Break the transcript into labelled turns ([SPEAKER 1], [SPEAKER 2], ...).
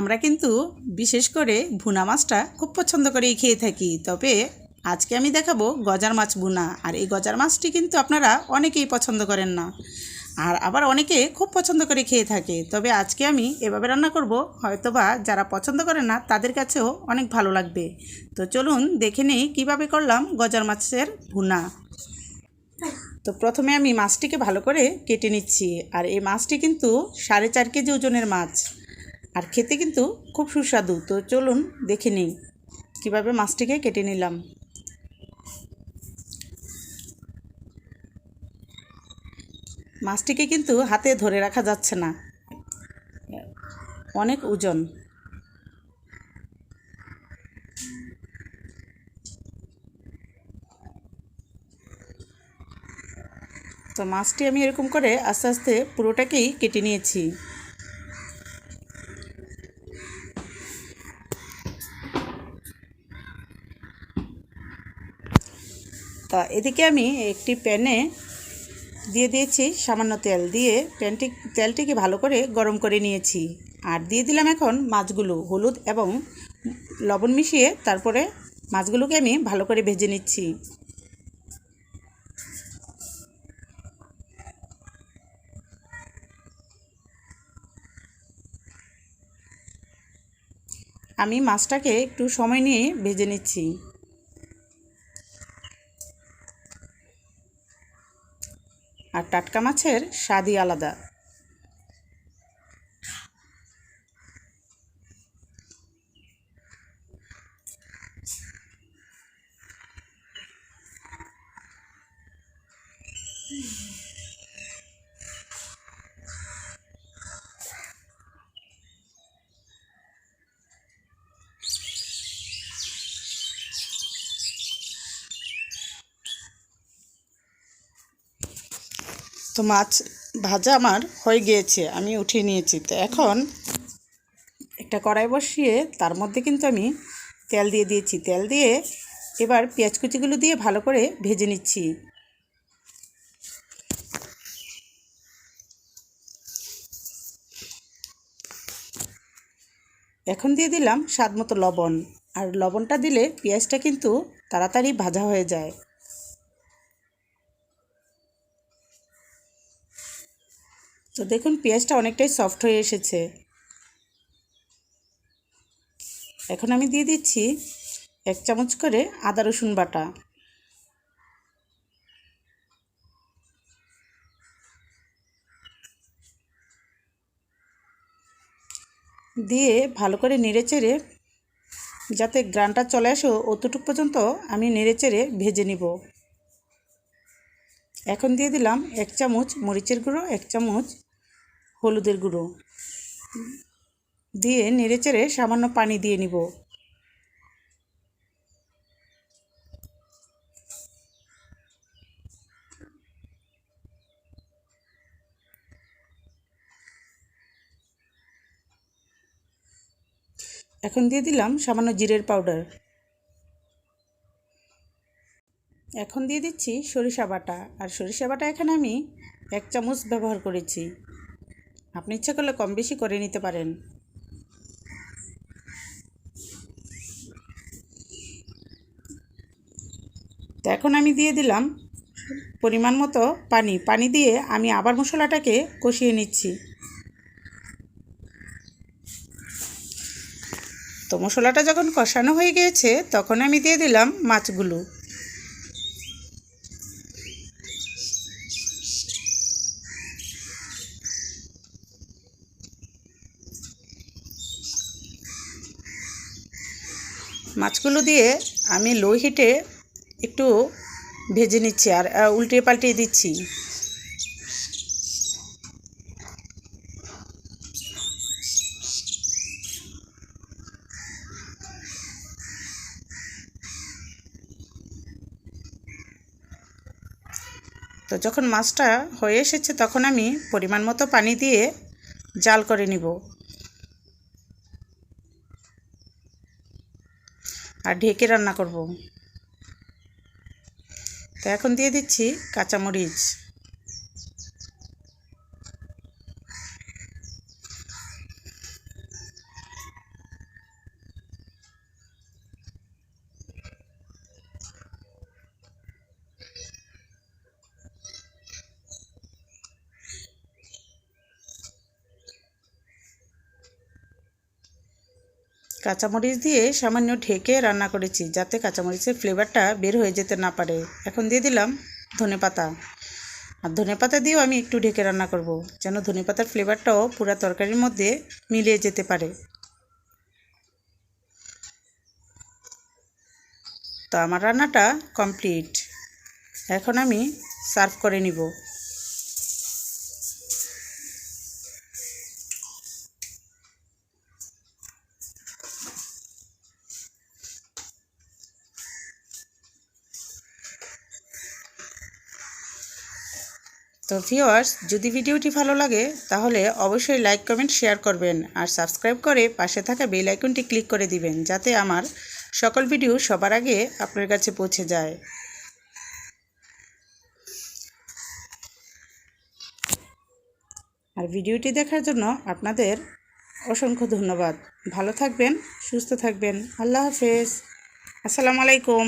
[SPEAKER 1] আমরা কিন্তু বিশেষ করে ভুনা মাছটা খুব পছন্দ করেই খেয়ে থাকি। তবে আজকে আমি দেখাবো গজার মাছ ভুনা। আর এই গজার মাছটি কিন্তু আপনারা অনেকেই পছন্দ করেন না, আর আবার অনেকে খুব পছন্দ করে খেয়ে থাকে। তবে আজকে আমি এভাবে রান্না করব, হয়তোবা যারা পছন্দ করে না তাদের কাছেও অনেক ভালো লাগবে। তো চলুন দেখে নিই কীভাবে করলাম গজার মাছের ভুনা। তো প্রথমে আমি মাছটিকে ভালো করে কেটে নিচ্ছি। আর এই মাছটি কিন্তু 4.5 কেজি ওজনের মাছ, আর খেতে কিন্তু খুব সুস্বাদু। তো চলুন দেখে নিই কীভাবে মাছটিকে কেটে নিলাম। মাছটিকে কিন্তু হাতে ধরে রাখা যাচ্ছে না, অনেক ওজন। তো মাছটি আমি এরকম করে আস্তে আস্তে পুরোটাকেই কেটে নিয়েছি। তা এদিকে আমি একটি প্যানে দিয়ে দিয়েছি সামান্য তেল, দিয়ে তেলটিকে ভালো করে গরম করে নিয়েছি। আর দিয়ে দিলাম এখন মাছগুলো, হলুদ এবং লবণ মিশিয়ে তারপরে মাছগুলোকে আমি ভালো করে ভেজে নিচ্ছি। আমি মাছটাকে একটু সময় নিয়ে ভেজে নিচ্ছি। আর টাটকা মাছের স্বাদই আলাদা। তো মাছ ভাজা আমার হয়ে গিয়েছে, আমি উঠিয়ে নিয়েছি। তো এখন একটা কড়াই বসিয়ে তার মধ্যে কিন্তু আমি তেল দিয়ে দিয়েছি। তেল দিয়ে এবার পেঁয়াজ কুচিগুলো দিয়ে ভালো করে ভেজে নিচ্ছি। এখন দিয়ে দিলাম স্বাদ মতো লবণ। আর লবণটা দিলে পেঁয়াজটা কিন্তু তাড়াতাড়ি ভাজা হয়ে যায়। তো দেখুন পেঁয়াজটা অনেকটাই সফট হয়ে এসেছে। এখন আমি দিয়ে দিচ্ছি 1 চামচ করে আদা রসুন বাটা। দিয়ে ভালো করে নেড়েচেড়ে যাতে গ্রানটা চলে আসে অতটুকু পর্যন্ত আমি নেড়েচেড়ে ভেজে নিব। এখন দিয়ে দিলাম 1 চামচ মরিচের গুঁড়ো, 1 চামচ হলুদের গুঁড়ো, দিয়ে নেড়েচেড়ে সামান্য পানি দিয়ে নিব। এখন দিয়ে দিলাম সামান্য জিরের পাউডার। এখন দিয়ে দিচ্ছি সরিষা বাটা। আর সরিষা বাটা এখানে আমি 1 চামচ ব্যবহার করেছি, আপনি ইচ্ছা করলে কম বেশি করে নিতে পারেন। তো এখন আমি দিয়ে দিলাম পরিমাণ মতো পানি দিয়ে আমি আবার মশলাটাকে কষিয়ে নিচ্ছি। তো মশলাটা যখন কষানো হয়ে গিয়েছে তখন আমি দিয়ে দিলাম মাছগুলো। মাছগুলো দিয়ে আমি লো হিটে একটু ভেজে নিচ্ছি আর উল্টে পাল্টে দিচ্ছি। তো যখন মাছটা হয়ে এসেছে তখন আমি পরিমাণ মতো পানি দিয়ে জাল করে নিব। আর ঢেকে রান্না করব। তো এখন দিয়ে দিচ্ছি কাঁচামরিচ। কাঁচামরিচ দিয়ে সামান্য ঢেকে রান্না করেছি, যাতে কাঁচামরিচের ফ্লেভারটা বের হয়ে যেতে না পারে। এখন দিয়ে দিলাম ধনেপাতা। আর ধনেপাতা দিয়েও আমি একটু ঢেকে রান্না করব, যেন ধনেপাতার ফ্লেভারটাও পুরো তরকারির মধ্যে মিলিয়ে যেতে পারে। তো আমার রান্নাটা কমপ্লিট। এখন আমি সার্ভ করে নিব। তো ভিউয়ার্স, যদি ভিডিওটি ভালো লাগে তাহলে অবশ্যই লাইক, কমেন্ট, শেয়ার করবেন আর সাবস্ক্রাইব করে পাশে থাকা বেল আইকনটি ক্লিক করে দিবেন, যাতে আমার সকল ভিডিও সবার আগে আপনার কাছে পৌঁছে যায়। আর ভিডিওটি দেখার জন্য আপনাদের অসংখ্য ধন্যবাদ। ভালো থাকবেন, সুস্থ থাকবেন। আল্লাহ হাফেজ। আসসালামু আলাইকুম।